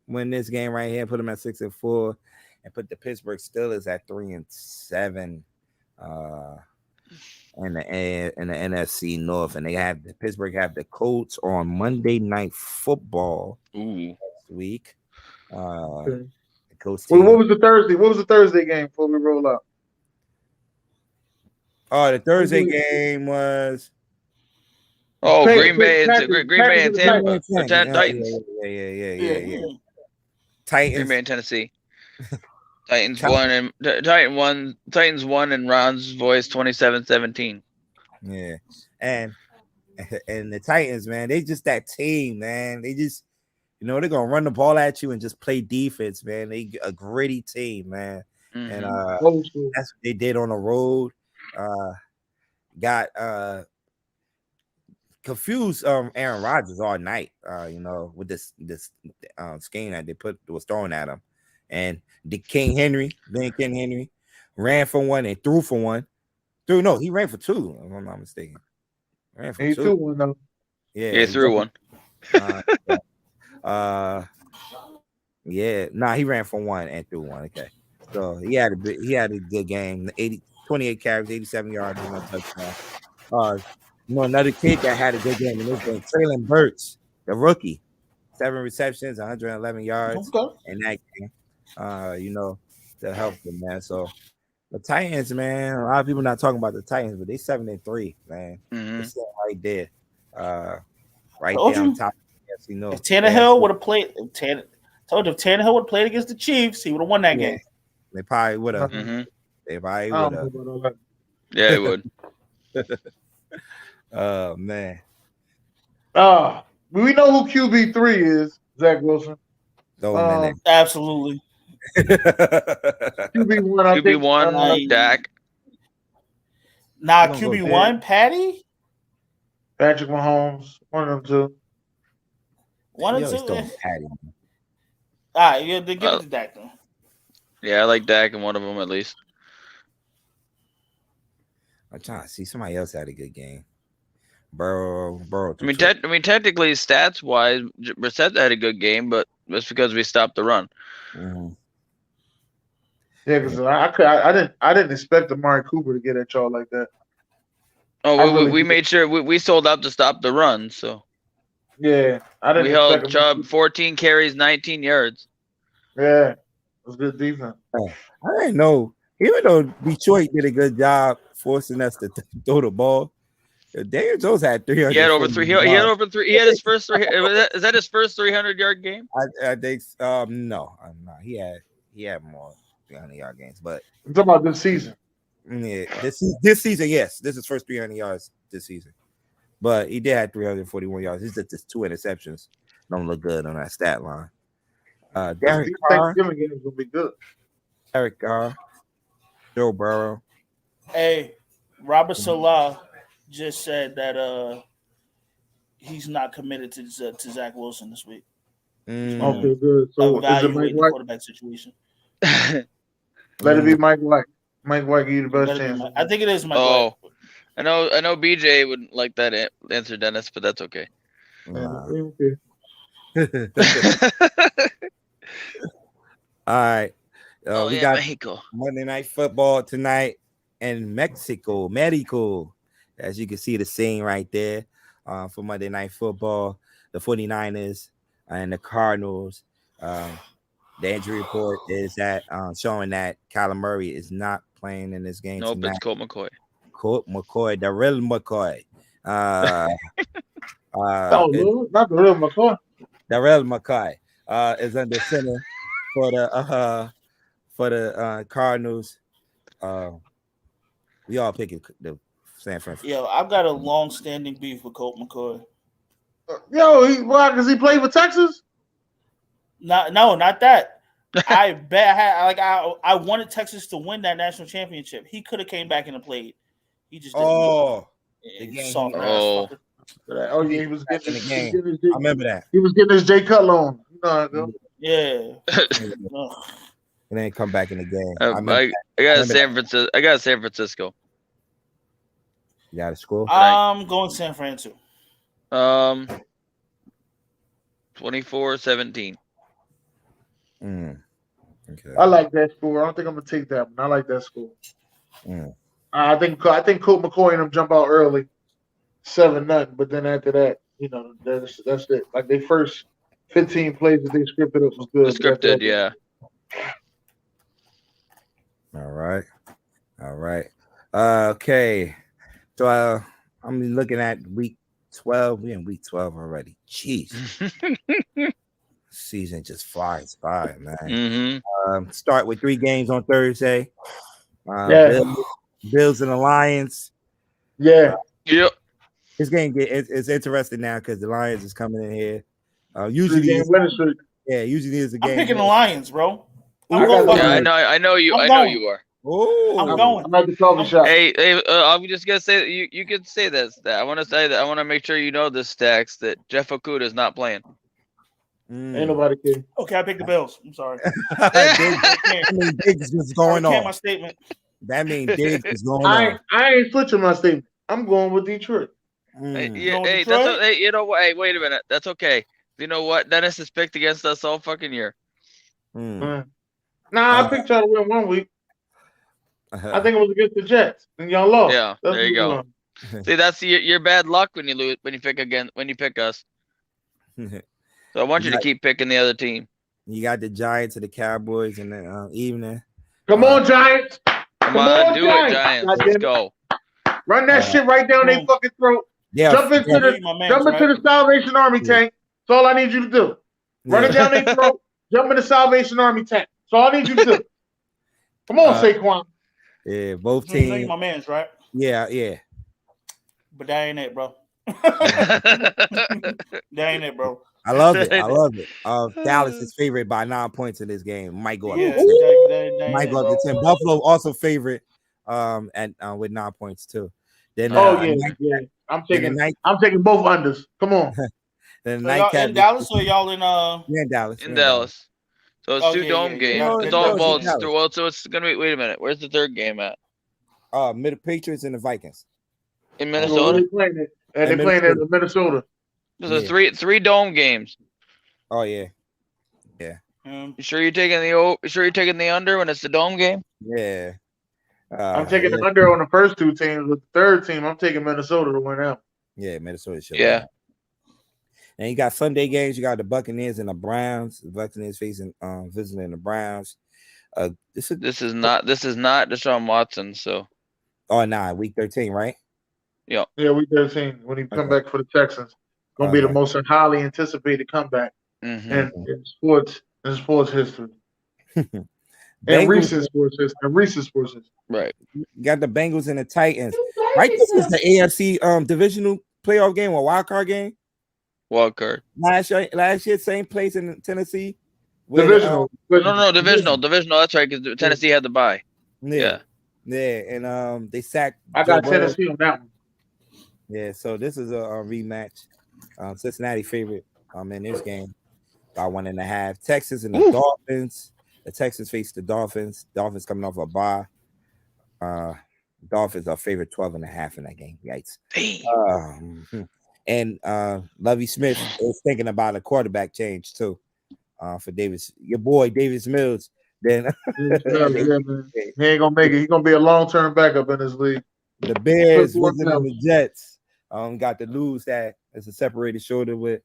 win this game right here, put them at 6-4, and put the Pittsburgh Steelers at 3-7. In the NFC North, and Pittsburgh have the Colts on Monday Night Football next week. The Colts team. What was the Thursday? What was the Thursday game before we roll out? Oh, the Thursday game was Green Bay and Tampa. Titans. Yeah. Titans. Green Bay and Tennessee. Titans won in Ron's voice 27-17. Yeah. And the Titans, man, they just that team, man. They just, they're gonna run the ball at you and just play defense, man. They a gritty team, man. And that's what they did on the road. Got confused Aaron Rodgers all night, with this scheme that they was throwing at him. And the King Henry ran for one and threw for one. He ran for 2, if I'm not mistaken. Ran for 2. Threw one though. Yeah, he threw one. He ran for 1 and threw 1. Okay. So he had a good game. 28 carries, 87 yards, and 1 touchdown. Another kid that had a good game in this game, Traylon Burks, the rookie. 7 receptions, 111 yards in that game. To help them, man. So the Titans, man, a lot of people not talking about the Titans, but they 7-3, man. They're still right there. Right there on top of the NFC North. If Tannehill would have played, if Tannehill would have played against the Chiefs, he would have won that game. They probably would have. They probably would have. Yeah, they would. Oh man. We know who QB3 is, Zach Wilson. Absolutely. QB1, Dak. Nah, QB1, Patty. Patrick Mahomes, one of them two. One of two. Patty. All right, yeah, they give it to Dak though. Yeah, I like Dak in one of them at least. I'm trying to see somebody else had a good game. Burrow. I mean, technically, stats wise, Brissett had a good game, but that's because we stopped the run. Mm-hmm. Yeah, because I didn't expect Amari Cooper to get at y'all like that. Oh, we made sure we sold out to stop the run. So yeah, I didn't. We held Chubb 14 carries, 19 yards. Yeah, it was good defense. I didn't know. Even though Detroit did a good job forcing us to throw the ball, Daniel Jones had 300. He had over 3. He had over 3. He had his first 3. Is that his first 300-yard game? I think no. He had more 300-yard games, but I'm talking about this season. Yeah, this season, yes, this is his first 300 yards this season, but he did have 341 yards. It's just 2 interceptions. Don't look good on that stat line. Derek Carr, Thanksgiving game is gonna be good. Derek Carr, Joe Burrow. Hey, Robert Salah just said that he's not committed to Zach Wilson this week. Okay, good. So is it Mike Evaluate the White? quarterback situation. Let it be Mike White. Mike White give you the best chance. I think it is Mike White. I know BJ wouldn't like that answer, Dennis, but that's okay. Okay. All right. We got Mexico. Monday Night Football tonight in Mexico. As you can see the scene right there for Monday Night Football. The 49ers and the Cardinals. The injury report is that showing that Kyler Murray is not playing in this game tonight. It's Colt McCoy. Colt McCoy, the real McCoy. Not the real McCoy. The real McCoy is under center for the Cardinals. We all picking the San Francisco. Yo, I've got a long-standing beef with Colt McCoy. Why? Because he played for Texas? No, not that. I bet I wanted Texas to win that national championship. He could have came back and played. He just didn't. Yeah, he was getting the game. I remember that. He was getting his Jay Cutler on. You know how it goes. Yeah. And then come back in the game. I got San Francisco. I got San Francisco. You got a score? I'm going San Francisco. 24-17. Okay. I like that score. I don't think I'm gonna take that one. I like that score. I think Colt McCoy and them jump out early, 7-0. But then after that, that's it. Like they first 15 plays that they scripted up was good. Scripted, yeah. All right. Okay. So I'm looking at week 12. We're in week 12 already. Jeez. Season just flies by, man. Start with 3 games on Thursday. Bills and the Lions. Yeah. Yep. This game it's interesting now because the Lions is coming in here. Usually is a game. I'm picking the Lions, bro. I know you are. Oh, I'm going. I'm at the coffee shop. Hey, I'm just gonna say you can say this. That I want to say that I want to make sure you know this, Stacks, that Jeff Okuda is not playing. Ain't nobody care. Okay, I picked the Bills. I'm sorry. That means Diggs is going on. My statement. That means Diggs is going on. I ain't switching my statement. I'm going with Detroit. Hey, that's you know what? Hey, wait a minute. That's okay. You know what? Dennis has picked against us all fucking year. I picked y'all to win 1 week. I think it was against the Jets, and y'all lost. Yeah, there you go. See, that's your bad luck when you lose when you pick us. So I want you to keep picking the other team. You got the Giants and the Cowboys in the evening. Come on, Giants! Come on, do it, Giants. Let's go. Run that shit right down their fucking throat. Yeah, jump into the Salvation Army tank. That's all I need you to do. Run it down their throat. Jump in the Salvation Army tank. That's all I need you to do. Come on, Saquon. Yeah, both teams. My man's right. Yeah. But that ain't it, bro. That ain't it, bro. I love it. Dallas is favored by 9 points in this game. Might go up to 10. Might go up to 10. Buffalo also favorite with 9 points too. Then I'm taking both unders. Come on. Then so y'all in Dallas or y'all in in Dallas. In Dallas. So it's 2 dome games. It's all balls. So it's gonna be. Wait a minute. Where's the third game at? Patriots and the Vikings. In Minnesota. They're playing it in Minnesota. There's three dome games. Oh yeah. You sure you're taking the under when it's the dome game? Yeah. I'm taking the under on the first 2 teams. With the third team, I'm taking Minnesota to win out. Yeah, Minnesota should. Yeah. And you got Sunday games. You got the Buccaneers and the Browns. The Buccaneers visiting the Browns. This is not Deshaun Watson. So. Oh, week 13, right? Yeah, week 13 when he come back for the Texans. Gonna be the most highly anticipated comeback in sports history. And recent sports history. Right. You got the Bengals and the Titans. Right, this is the AFC divisional playoff game or wild card game. Wild card. Last year, same place in Tennessee. Divisional. No, divisional. That's right, because Tennessee had the bye. Yeah, and they sacked. I got Tennessee on that one. Yeah, so this is a rematch. Cincinnati favorite in this game. by 1.5. Texas and the Ooh. Dolphins. The Texans face the Dolphins. Dolphins coming off a bye. Dolphins are favorite 12.5 in that game. Yikes. And Lovie Smith is thinking about a quarterback change too. For Davis, your boy Davis Mills. Then He ain't gonna make it. He's gonna be a long-term backup in this league. the Bears visiting the Jets. Got to lose that. It's a separated shoulder with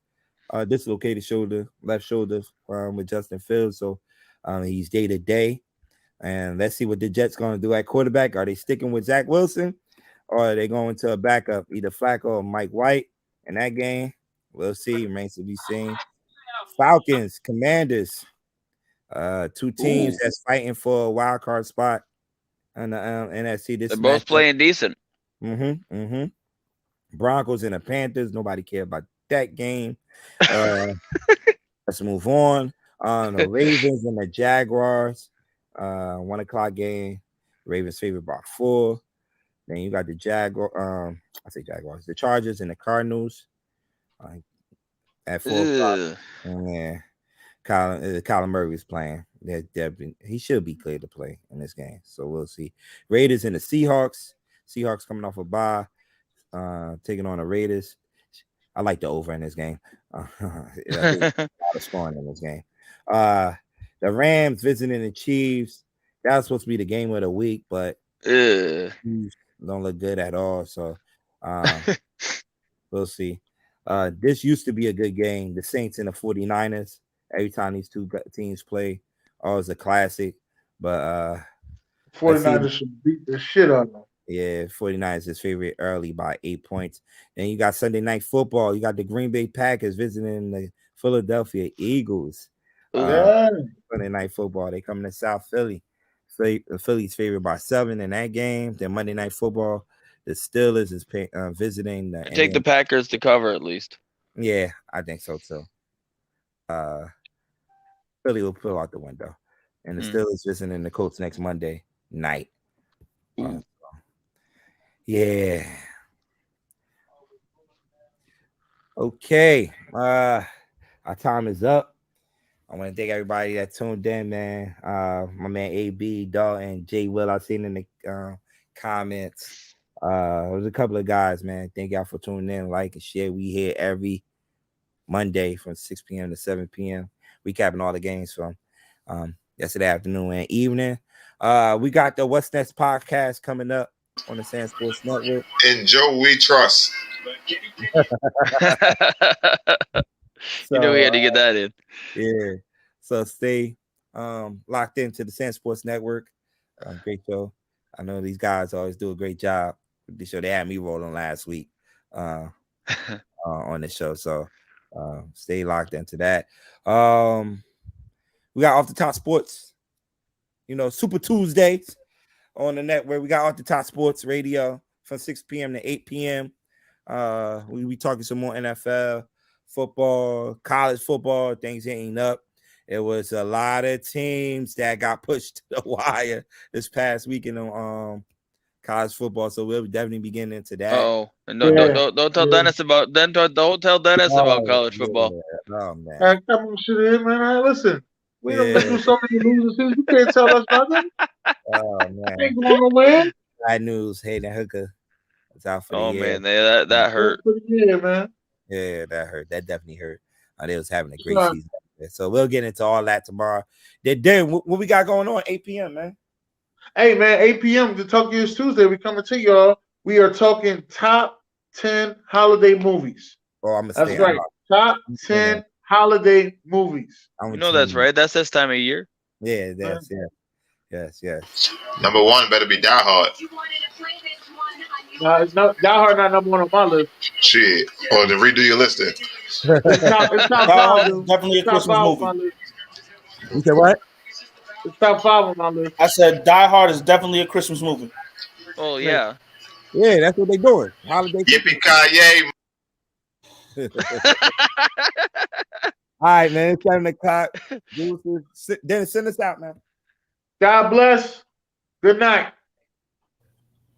dislocated shoulder, left shoulder with Justin Fields. So he's day to day. And let's see what the Jets going to do at quarterback. Are they sticking with Zach Wilson, or are they going to a backup, either Flacco or Mike White in that game? We'll see. Remains to be seen. Falcons, Commanders, two teams that's fighting for a wild card spot in the NFC. They're both playing decent. Broncos and the Panthers. Nobody care about that game. Let's move on. The Ravens and the Jaguars. 1 o'clock game. Ravens favored by 4. Then you got the Jaguars. The Chargers and the Cardinals. At 4 o'clock. Yeah. Kyler Murray is playing. He should be cleared to play in this game. So we'll see. Raiders and the Seahawks. Seahawks coming off a bye. Taking on the Raiders. I like the over in this game. A lot of scoring in this game. The Rams visiting the Chiefs. That was supposed to be the game of the week, but don't look good at all. So we'll see. This used to be a good game. The Saints and the 49ers. Every time these two teams play, always a classic. But 49ers should beat the shit out of them. Yeah, 49ers is favorite early by 8 points. Then you got Sunday Night Football. You got the Green Bay Packers visiting the Philadelphia Eagles. Sunday Night Football. They coming to South Philly. Philly's favored by 7 in that game. Then Monday Night Football, the Steelers is visiting. Take the Packers to cover at least. Yeah, I think so too. Philly will pull out the window. And the Steelers visiting the Colts next Monday night. Yeah. Okay. Our time is up. I want to thank everybody that tuned in, man. My man AB, Dalton, Jay Will, I seen in the comments. There's a couple of guys, man. Thank y'all for tuning in, like and share. We here every Monday from 6 p.m. to 7 p.m. Recapping all the games from yesterday afternoon and evening. We got the What's Next podcast coming up on the SamzSportz Network. In Joe we trust. You know we had to get that in. Yeah. So stay locked into the SamzSportz Network. Great show. I know these guys always do a great job with the show. They had me rolling last week on the show. So stay locked into that. We got Off the Top Sports, Super Tuesdays on the network. We got Off the Top Sports Radio from 6 p.m. to 8 p.m. We be talking some more NFL, football, college football, things ain't up. It was a lot of teams that got pushed to the wire this past weekend on college football. So we'll definitely be getting into that. Don't tell Dennis about don't tell Dennis about college football. Oh man. Come on, shit in, man. Listen. We don't do so many losers. You can't tell us nothing. Oh man. Ain't going nowhere. Bad news. Hayden Hooker is out for the year. Man, that hurt. For the year, man. Yeah, that hurt. That definitely hurt. They was having a great season. So we'll get into all that tomorrow. Then what we got going on? 8 p.m., man. Hey, man, 8 p.m. The Talk Years Tuesday. We coming to y'all. We are talking top 10 holiday movies. Oh, I'm gonna That's right. Top 10 holiday movies. That's right. That's this time of year. Yeah, yes. Number 1 better be Die Hard. No, it's not. Die Hard not number 1 on my list. Shit. Or to redo your list then. It's top 5. Definitely a Christmas movie. You said what? It's top 5 on my list. I said Die Hard is definitely a Christmas movie. Oh yeah. Yeah, that's what they doing. Holiday. Yippee-ki-yay. All right, man. It's 7 o'clock. Dennis, send us out, man. God bless. Good night.